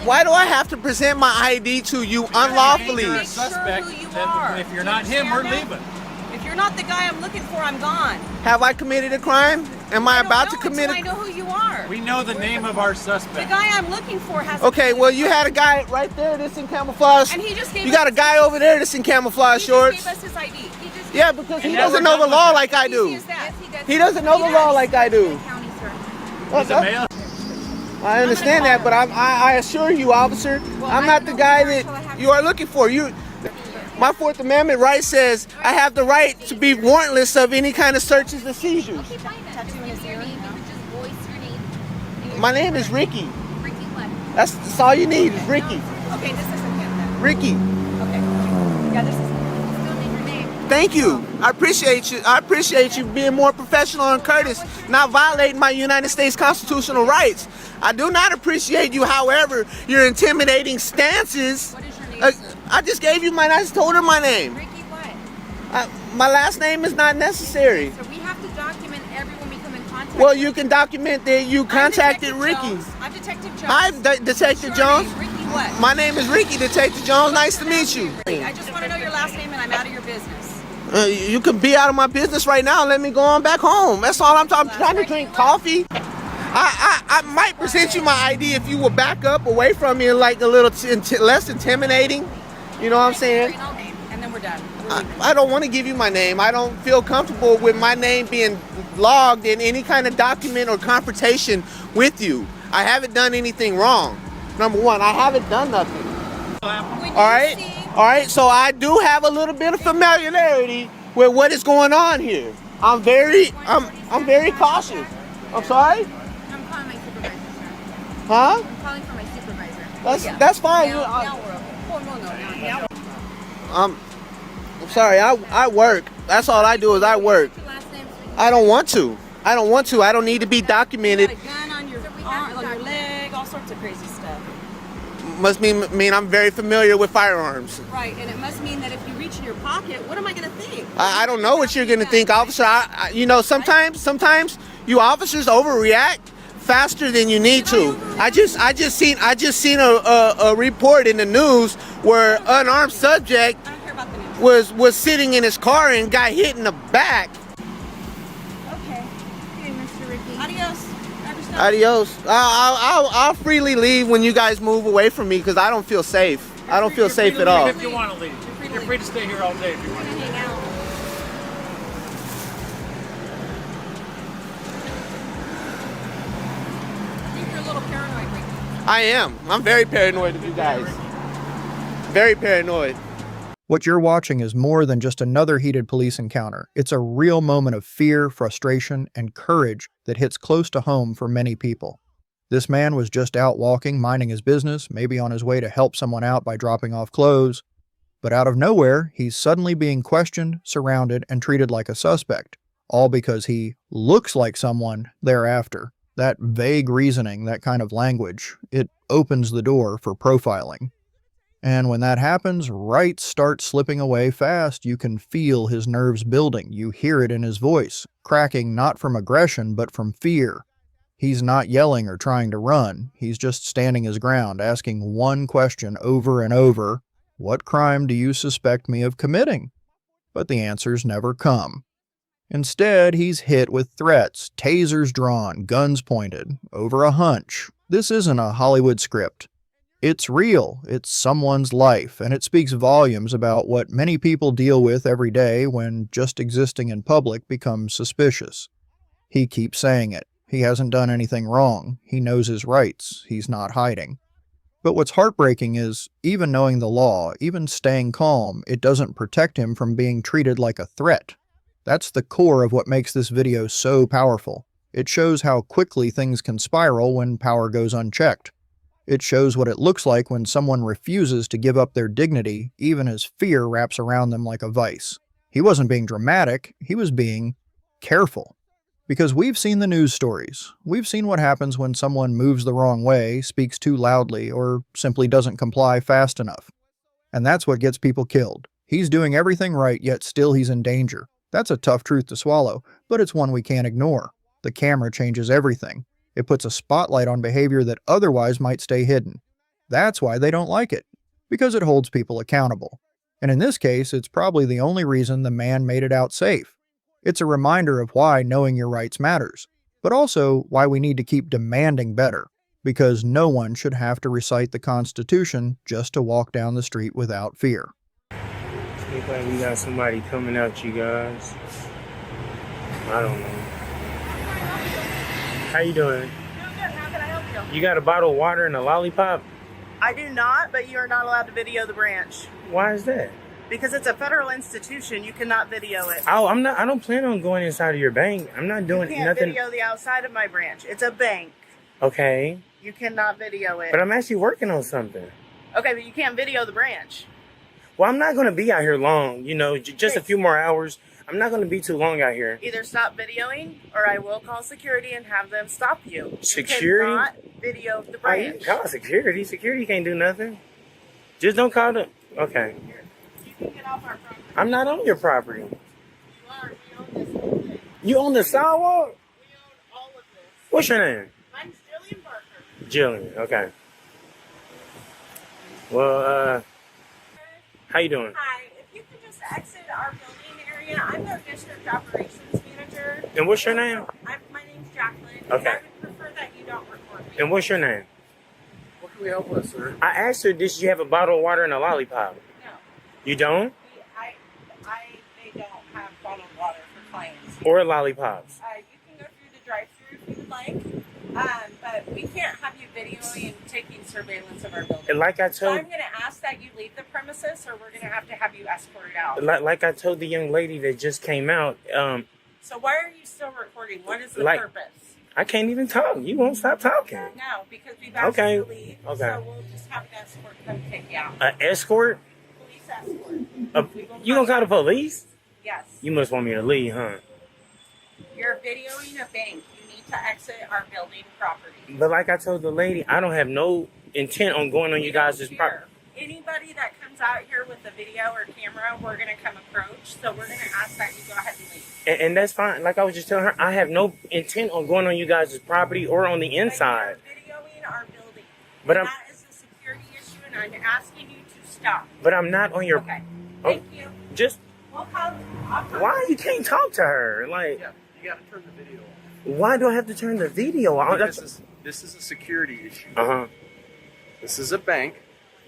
Why do I have to present my ID to you unlawfully? You're a suspect. who you then are. If you're not him, we're Understand leaving. If you're not the guy I'm looking for, I'm gone. Have I committed a crime? Am I about to commit I know who you are. We know the name of our The suspect. guy I'm looking for has. Okay, well, you had a guy right there that's in camouflage. And he just gave You got a us- guy over there that's in camouflage He shorts. just gave us his ID. He just Yeah, because he And now doesn't we're know the done with law that. like I Easy do. as that. He doesn't know the law like I do. He's a male. I understand that, but I assure you, officer, I'm not the guy that you are looking for. My Fourth Amendment right says I have the right to be warrantless of any kind of searches and seizures. My name is Ricky. That's all you need is Ricky. Okay, this isn't him then. Ricky. Okay. Yeah, this is him. Thank you. I appreciate you. I appreciate you being more professional and courteous, not violating my United States constitutional rights. I do not appreciate you, however, your intimidating stances. What is your name, sir? I just gave you I just told her my name. Ricky, what? My last name is not necessary. So we have to document everyone we come in contact Well, with. you can document that you contacted I'm Ricky. Jones. I'm Detective Jones. Hi, Detective Jones. Ricky what? My name is Ricky, Detective Jones. Nice to meet you. I just want to know your last name and I'm out of your business. You can be out of my business right now and let me go on back home. That's all I'm trying to drink coffee. I might present you my ID if you will back up away from me and like a little less intimidating. You know what I'm saying? And then we're done. I don't want to give you my name. I don't feel comfortable with my name being logged in any kind of document or confrontation with you. I haven't done anything wrong. Number one, I haven't done nothing. All right? All right, so I do have a little bit of familiarity with what is going on here. I'm very cautious. I'm sorry? I'm calling my supervisor, sir. Huh? I'm calling for my supervisor. That's fine. Now we're okay. Oh, no. Now I'm sorry. I work. That's all I do is I work. I don't want to. I don't need to be documented. You got a gun on your arm, on your leg, all sorts of crazy stuff. Must mean I'm very familiar with firearms. Right, and it must mean that if you reach in your pocket, what am I going to think? I don't know what you're gonna think, officer. Sometimes you officers overreact faster than you need to. I just seen a report in the news where an unarmed subject was sitting in his car and got hit in the back. Okay. Okay, Mr. Ricky. Adios. Adios. I'll freely leave when you guys move away from me because I don't feel safe. I don't feel safe at all. If you want to leave, you're free to stay here all day if you want to. Hang out. I think you're a little paranoid, Ricky. I am. I'm very paranoid of you guys. Very paranoid. What you're watching is more than just another heated police encounter. It's a real moment of fear, frustration, and courage that hits close to home for many people. This man was just out walking, minding his business, maybe on his way to help someone out by dropping off clothes. But out of nowhere, he's suddenly being questioned, surrounded, and treated like a suspect, all because he looks like someone thereafter. That vague reasoning, that kind of language, it opens the door for profiling. And when that happens, rights start slipping away fast. You can feel his nerves building. You hear it in his voice, cracking not from aggression, but from fear. He's not yelling or trying to run. He's just standing his ground, asking one question over and over. What crime do you suspect me of committing? But the answers never come. Instead, he's hit with threats, tasers drawn, guns pointed, over a hunch. This isn't a Hollywood script. It's real, it's someone's life, and it speaks volumes about what many people deal with every day when just existing in public becomes suspicious. He keeps saying it. He hasn't done anything wrong. He knows his rights. He's not hiding. But what's heartbreaking is, even knowing the law, even staying calm, it doesn't protect him from being treated like a threat. That's the core of what makes this video so powerful. It shows how quickly things can spiral when power goes unchecked. It shows what it looks like when someone refuses to give up their dignity, even as fear wraps around them like a vice. He wasn't being dramatic, he was being careful. Because we've seen the news stories. We've seen what happens when someone moves the wrong way, speaks too loudly, or simply doesn't comply fast enough. And that's what gets people killed. He's doing everything right, yet still he's in danger. That's a tough truth to swallow, but it's one we can't ignore. The camera changes everything. It puts a spotlight on behavior that otherwise might stay hidden. That's why they don't like it, because it holds people accountable. And in this case, it's probably the only reason the man made it out safe. It's a reminder of why knowing your rights matters, but also why we need to keep demanding better, because no one should have to recite the Constitution just to walk down the street without fear. Seems like we got somebody coming at you guys. I don't know. How you doing? Doing good. How can I help you? You got a bottle of water and a lollipop? I do not, but you are not allowed to video the branch. Why is that? Because it's a federal institution, you cannot video it. Oh, I don't plan on going inside of your bank. I'm not doing You can't nothing. video the outside of my branch. It's a bank. Okay. You cannot video it. But I'm actually working on something. Okay, but you can't video the branch. Well, I'm not going to be out here long. You know, just a few more hours. I'm not going to be too long out here. Either stop videoing, or I will call security and have them stop you. Security? You cannot video the Oh, you branch. can call security. Security can't do nothing. Just don't call them. Okay. You can get off our property. I'm not on your property. You are. We own this whole thing. You own the sidewalk? We own all of this. What's your name? Mine's Jillian Barker. Jillian. Okay. Well, how you doing? Hi. If you could just exit our building area, I'm the district operations manager. And what's your name? My name's Jacqueline. Okay. And I would prefer that you don't record me. And what's your name? What can we help with, sir? I asked her, did she have a bottle of water and a lollipop? No. You don't? They don't have bottled water for clients. Or lollipops? You can go through the drive-thru if you would like. But we can't have you videoing and taking surveillance of our building. Like I So told, I'm going to ask that you leave the premises, or we're going to have you escorted out. like I told the young lady that just came out. So why are you still recording? What is the Like- purpose? I can't even talk. You won't stop talking. No, because we've asked Okay. you to leave. Okay. So we'll just have an escort come take you out. An escort? Police escort. You gonna call the police? Yes. You must want me to leave, huh? You're videoing a bank. You need to exit our building property. But like I told the lady, I don't have no intent on going on you guys' property. Anybody that comes out here with a video or camera, we're going to come approach. So we're going to ask that you go ahead and leave. And that's fine. Like I was just telling her, I have no intent on going on you guys' property or on the inside. You're videoing our building. But And I'm- that is a security issue, and I'm asking you to stop. But I'm not on your. Okay. Oh, Thank you. just We'll call. why you can't talk to her? Like, Yeah, you got to turn the video off. why do I have to turn the video on? This is a security issue. Uh-huh. This is a bank.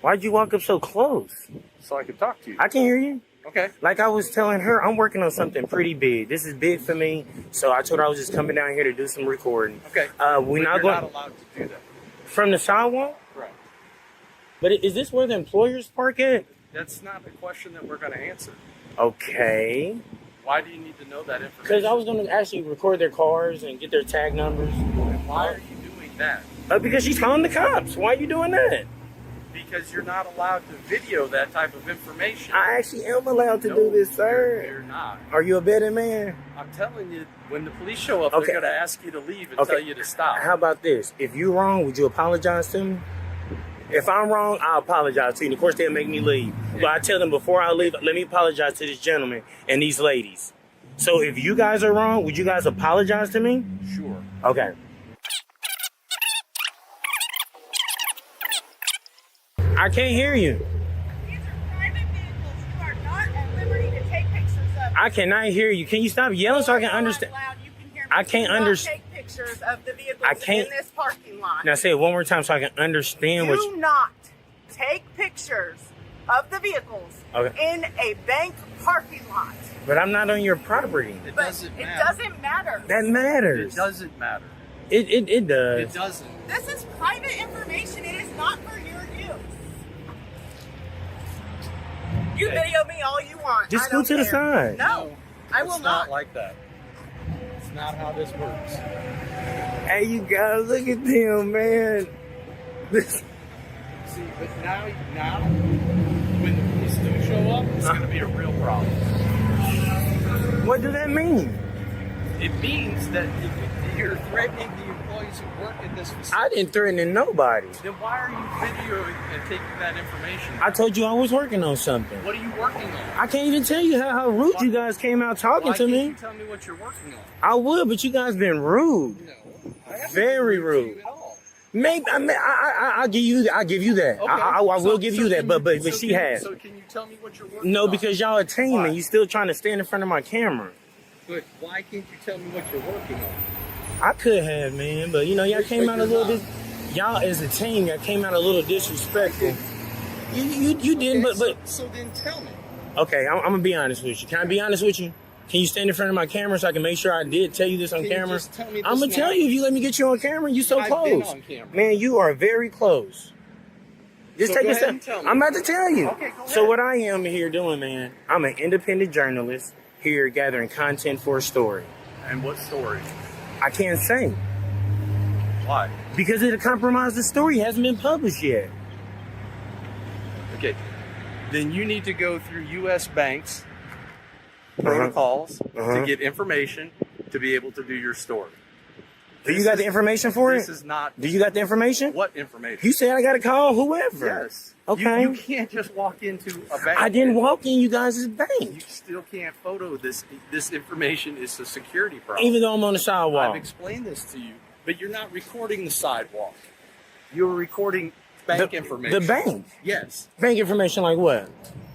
Why'd you walk up so close? So I could talk to you. I can hear you. Okay. Like I was telling her, I'm working on something pretty big. This is big for me. So I told her I was just coming down here to do some recording. Okay. We're But not you're going not allowed to do that. from the sidewalk. Right. But is this where the employers park at? That's not the question that we're going to answer. Okay. Why do you need to know that information? Because I was going to actually record their cars and get their tag numbers. Why are you doing that? Because she's calling the cops. Why are you doing that? Because you're not allowed to video that type of information. I actually am allowed to do this, sir. You're not. Are you a betting man? I'm telling you, when the police show up, Okay. they're going to ask you to leave and Okay. tell you to stop. How about this? If you're wrong, would you apologize to me? If I'm wrong, I'll apologize to you. And of course, they'll make me leave. But I tell them before I leave, let me apologize to this gentleman and these ladies. So if you guys are wrong, would you guys apologize to me? Sure. Okay. I can't hear you. These are private vehicles. You are not at liberty to take pictures of. I cannot hear you. Can you stop yelling so I can understand? I can't Do not understand. take pictures of the vehicles I can't- in this parking lot. Now say it one more time so I can understand what. Do not take pictures of the vehicles Okay. in a bank parking lot. But I'm not on your property. It But doesn't it matter. doesn't matter. That matters. It doesn't matter. It does. It doesn't. This is private information. It is not for your use. You video me all you want. Just I go don't to the care. side. No, I will It's not. not like that. It's not how this works. Hey, you guys, look at them, man. This. See, but now, when the police do show up, it's going to be a real problem. What does that mean? It means that you're threatening the employees who work in this facility. I didn't threaten nobody. Then why are you videoing and taking that information? I told you I was working on something. What are you working on? I can't even tell you how rude you guys came out talking Why to can't me. you tell me what you're working on? I would, but you guys been rude. Very rude. Maybe I'll give you that. Okay. I will give you that. But so she can has. So can you tell me what you're working No, on? because y'all a team Why? and you still trying to stand in front of my camera. But why can't you tell me what you're working on? I could have, man, but you know, y'all came out a little. Y'all as a team, y'all came out a little disrespectful. You didn't, but So then tell me. okay, I'm gonna be honest with you. Can I be honest with you? Can you stand in front of my camera so I can make sure I did tell you this on Can you camera? just tell me this I'm gonna now? tell you if you let me get you on camera. You so I've close, been on camera. man. You are very close. Just So take go a ahead step. and tell me. I'm about to tell you. Okay, go So ahead. what I am here doing, man, I'm an independent journalist here gathering content for a story. And what story? I can't say Why? because it'll compromise the story. It hasn't been published yet. Okay. Then you need to go through U.S. banks protocols to get information to be able to do your story. Do you got the information for it? This is not. Do you got the information? What information? You said I got to call whoever. Yes. Okay. You can't just walk into a bank. I didn't walk in you guys' bank. You still can't photo this. This information is a security problem. Even though I'm on the sidewalk. I've explained this to you, but you're not recording the sidewalk. You're recording bank information. The bank? Yes. Bank information like what?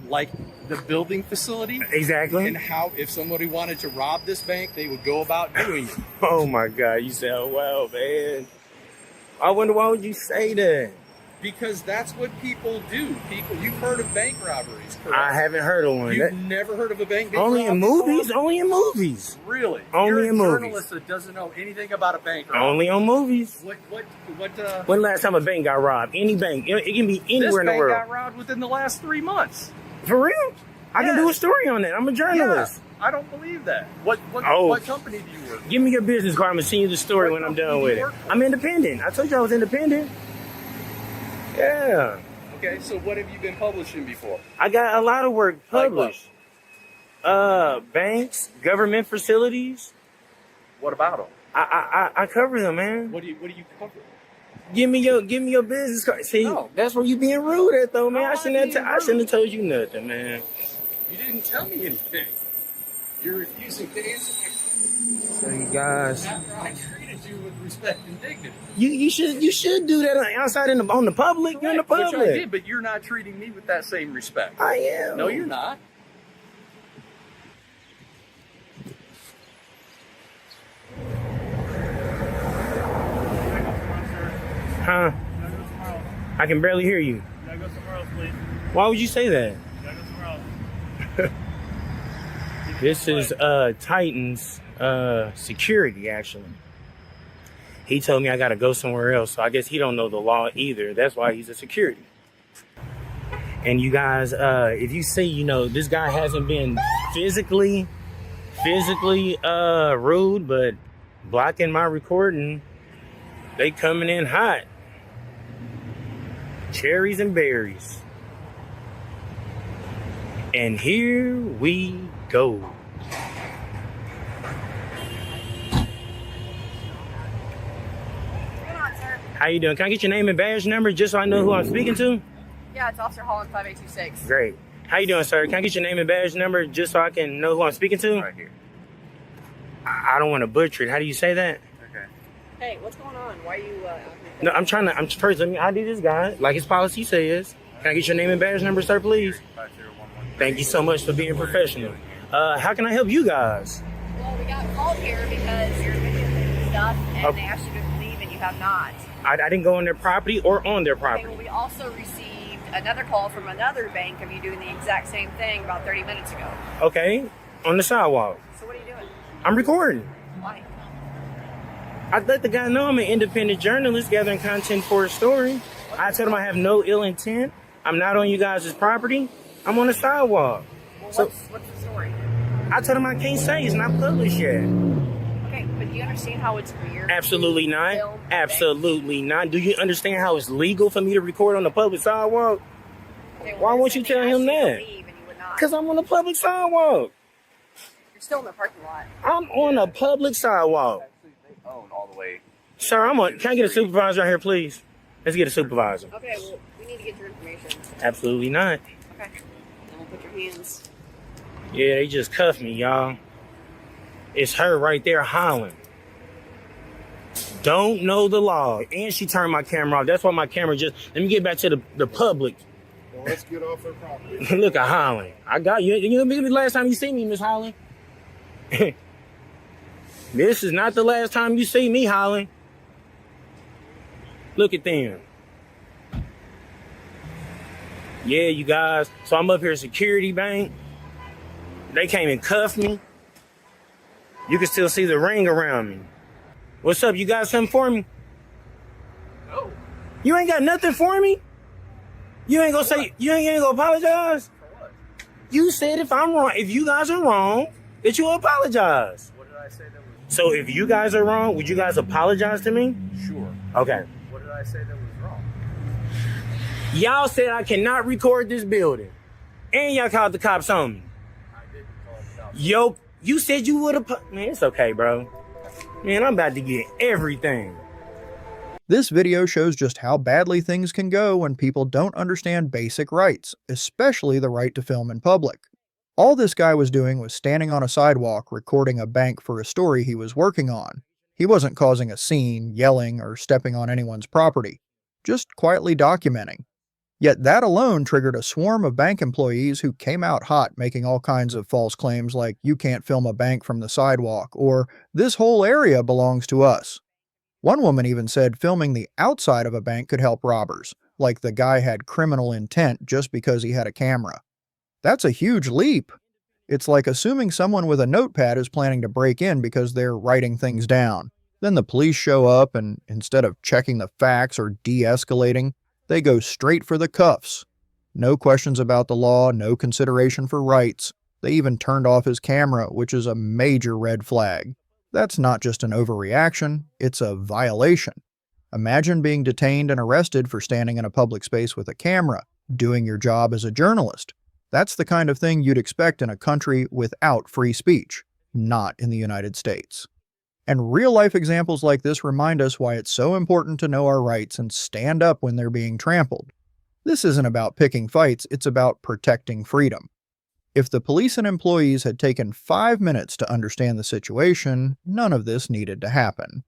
Like the building facility. Exactly. And how, if somebody wanted to rob this bank, they would go about doing it. Oh my God, you sound well, man. I wonder why would you say that? Because that's what people do. You've heard of bank robberies, correct? I haven't heard of one. You've never heard of a bank Only in robbery movies. before? Only in movies. Really? Only You're in a movies. journalist that doesn't know anything about a bank robbery. Only on movies. When When last time a bank got robbed? Any bank. It can be anywhere in the This world. bank got robbed within the last 3 months. For real? I can do a story on that. I'm a journalist. Yeah, I don't believe that. What company do you work for? Give me your business card. I'm gonna send you the story when I'm done with it. I'm independent. I told you I was independent. Yeah. Okay, so what have you been publishing before? I got a lot of work published. Banks, government facilities. What about them? I cover them, man. What do you cover? Give me your business card. See, that's where you being rude at, though, man. I shouldn't have told you nothing, man. You didn't tell me anything. You're refusing to answer my question. So you guys, After I treated you with respect and dignity. you should do that outside on the public. You're in the public. Which I did, but you're not treating me with that same respect. I am. No, you're not. Huh? I can barely hear you. Gotta go somewhere else, please. Why would you say that? Gotta go somewhere else. This is Titan's security, actually. He told me I gotta go somewhere else, so I guess he don't know the law either. That's why he's a security. And you guys, if you see, this guy hasn't been physically rude, but blocking my recording, they coming in hot. Cherries and berries. And here we go. How you doing? Can I get your name and badge number just so I know who I'm speaking to? Yeah, it's Officer Holland 5826. Great. How you doing, sir? Can I get your name and badge number just so I can know who I'm speaking to? Right here. I don't want to butcher it. How do you say that? Okay. Hey, what's going on? Why are you No, first, let me ID this guy, like his policy says. Can I get your name and badge number, sir, please? Thank you so much for being professional. How can I help you guys? Well, we got called here because you're videotaping stuff and they asked you to leave and you have not. I didn't go on their property or on their property. Okay, well, we also received another call from another bank of you doing the exact same thing about 30 minutes ago. Okay, on the sidewalk. So what are you doing? I'm recording. Why? I let the guy know I'm an independent journalist gathering content for a story. I told him I have no ill intent. I'm not on you guys' property. I'm on the sidewalk. Well, what's the story? I told him I can't say it's not published yet. Okay, but do you understand how it's weird? Absolutely not. Absolutely not. Do you understand how it's legal for me to record on the public sidewalk? Okay, well, Why won't you tell him that? Because I'm on the public sidewalk. You're still in the parking lot. I'm on a public sidewalk. All the way. Sir, can I get a supervisor out here, please? Let's get a supervisor. Okay, well, we need to get your information. Absolutely not. Okay. Then we'll put your hands. Yeah, they just cuffed me, y'all. It's her right there hollering. Don't know the law. And she turned my camera off. That's why my camera let me get back to the public. Well, let's get off her property. Look at Holland. I got you. You know the last time you see me, Miss Holland? This is not the last time you see me, Holland. Look at them. Yeah, you guys. So I'm up here at Security Bank. They came and cuffed me. You can still see the ring around me. What's up? You got something for me? No. You ain't got nothing for me? You ain't gonna apologize? For what? You said if I'm wrong, if you guys are wrong, that you apologize. What did I say that was? So if you guys are wrong, would you guys apologize to me? Sure. Okay. What did I say that was wrong? Y'all said I cannot record this building. And y'all called the cops on me. I didn't call the cops. Yo, you said you would have... Man, it's okay, bro. Man, I'm about to get everything. This video shows just how badly things can go when people don't understand basic rights, especially the right to film in public. All this guy was doing was standing on a sidewalk recording a bank for a story he was working on. He wasn't causing a scene, yelling, or stepping on anyone's property, just quietly documenting. Yet that alone triggered a swarm of bank employees who came out hot making all kinds of false claims like you can't film a bank from the sidewalk or this whole area belongs to us. One woman even said filming the outside of a bank could help robbers, like the guy had criminal intent just because he had a camera. That's a huge leap. It's like assuming someone with a notepad is planning to break in because they're writing things down. Then the police show up and instead of checking the facts or de-escalating, they go straight for the cuffs. No questions about the law, no consideration for rights. They even turned off his camera, which is a major red flag. That's not just an overreaction, it's a violation. Imagine being detained and arrested for standing in a public space with a camera, doing your job as a journalist. That's the kind of thing you'd expect in a country without free speech, not in the United States. And real-life examples like this remind us why it's so important to know our rights and stand up when they're being trampled. This isn't about picking fights, it's about protecting freedom. If the police and employees had taken 5 minutes to understand the situation, none of this needed to happen.